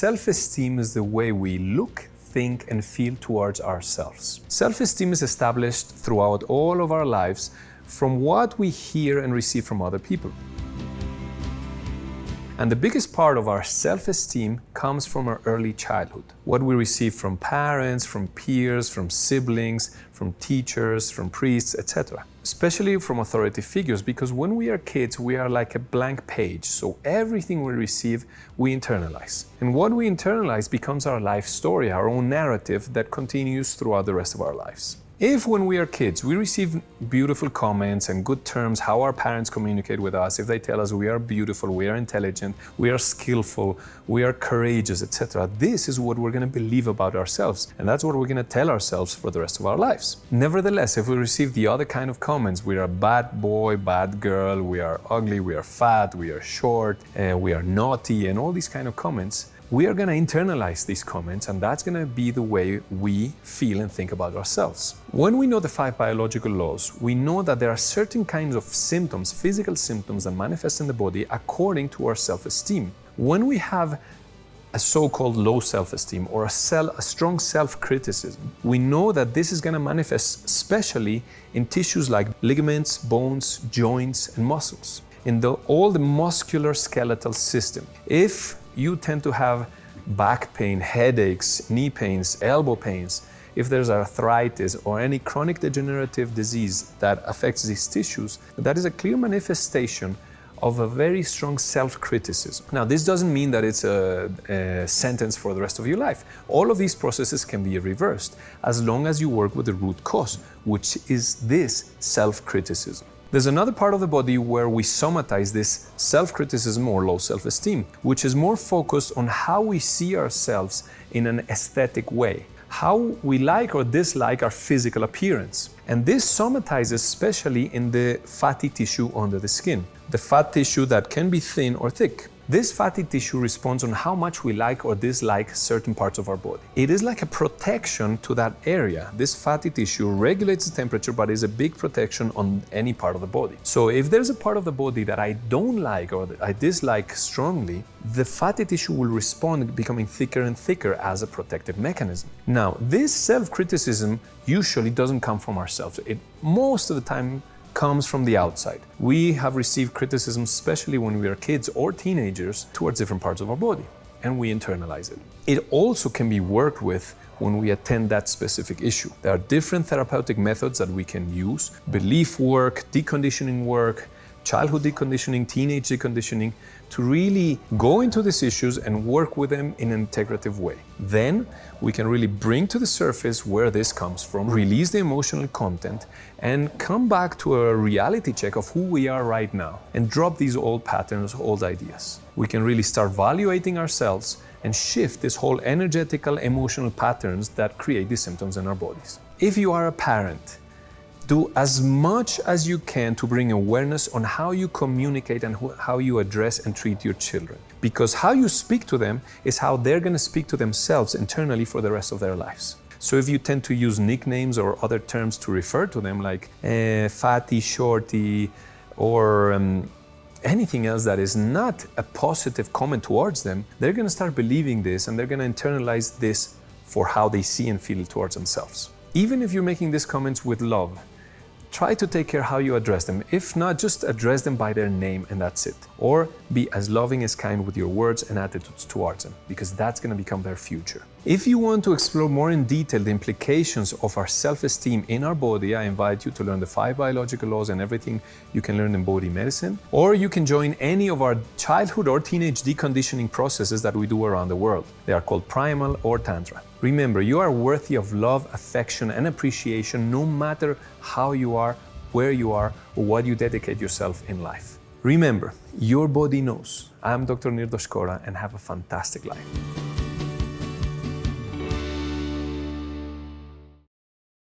self-esteem is the way we look, think, and feel towards ourselves. Self-esteem is established throughout all of our lives from what we hear and receive from other people. And the biggest part of our self-esteem comes from our early childhood. What we receive from parents, from peers, from siblings, from teachers, from priests, etc. Especially from authority figures, because when we are kids, we are like a blank page. So everything we receive, we internalize. And what we internalize becomes our life story, our own narrative that continues throughout the rest of our lives. If when we are kids, we receive beautiful comments and good terms, how our parents communicate with us, if they tell us we are beautiful, we are intelligent, we are skillful, we are courageous, etc., this is what we're going to believe about ourselves. And that's what we're going to tell ourselves for the rest of our lives. Nevertheless, if we receive the other kind of comments, we are a bad boy, bad girl, we are ugly, we are fat, we are short, we are naughty, and all these kind of comments, we are going to internalize these comments, and that's going to be the way we feel and think about ourselves. When we know the 5 biological laws, we know that there are certain kinds of symptoms, physical symptoms that manifest in the body according to our self-esteem. When we have a so-called low self-esteem or a strong self-criticism, we know that this is going to manifest especially in tissues like ligaments, bones, joints, and muscles, in all the muscular skeletal system. If you tend to have back pain, headaches, knee pains, elbow pains, if there's arthritis or any chronic degenerative disease that affects these tissues, that is a clear manifestation of a very strong self-criticism. Now, this doesn't mean that it's a sentence for the rest of your life. All of these processes can be reversed as long as you work with the root cause, which is this self-criticism. There's another part of the body where we somatize this self-criticism or low self-esteem, which is more focused on how we see ourselves in an aesthetic way, how we like or dislike our physical appearance. And this somatizes especially in the fatty tissue under the skin, the fat tissue that can be thin or thick. This fatty tissue responds on how much we like or dislike certain parts of our body. It is like a protection to that area. This fatty tissue regulates the temperature, but is a big protection on any part of the body. So if there's a part of the body that I don't like or that I dislike strongly, the fatty tissue will respond, becoming thicker and thicker as a protective mechanism. Now, this self-criticism usually doesn't come from ourselves. It most of the time comes from the outside. We have received criticism, especially when we are kids or teenagers, towards different parts of our body, and we internalize it. It also can be worked with when we attend that specific issue. There are different therapeutic methods that we can use: belief work, deconditioning work, childhood deconditioning, teenage deconditioning, to really go into these issues and work with them in an integrative way. Then we can really bring to the surface where this comes from, release the emotional content, and come back to a reality check of who we are right now, and drop these old patterns, old ideas. We can really start evaluating ourselves and shift this whole energetical, emotional patterns that create these symptoms in our bodies. If you are a parent, do as much as you can to bring awareness on how you communicate and how you address and treat your children. Because how you speak to them is how they're going to speak to themselves internally for the rest of their lives. So if you tend to use nicknames or other terms to refer to them, like fatty, shorty, or anything else that is not a positive comment towards them, they're going to start believing this, and they're going to internalize this for how they see and feel towards themselves. Even if you're making these comments with love, try to take care how you address them. If not, just address them by their name and that's it. Or be as loving as kind with your words and attitudes towards them, because that's going to become their future. If you want to explore more in detail the implications of our self-esteem in our body, I invite you to learn the 5 biological laws and everything you can learn in BodhiMedicine. Or you can join any of our childhood or teenage deconditioning processes that we do around the world. They are called Primal or Tantra. Remember, you are worthy of love, affection, and appreciation no matter how you are, where you are, or what you dedicate yourself in life. Remember, your body knows. I'm Dr. Nirdosh, and have a fantastic life.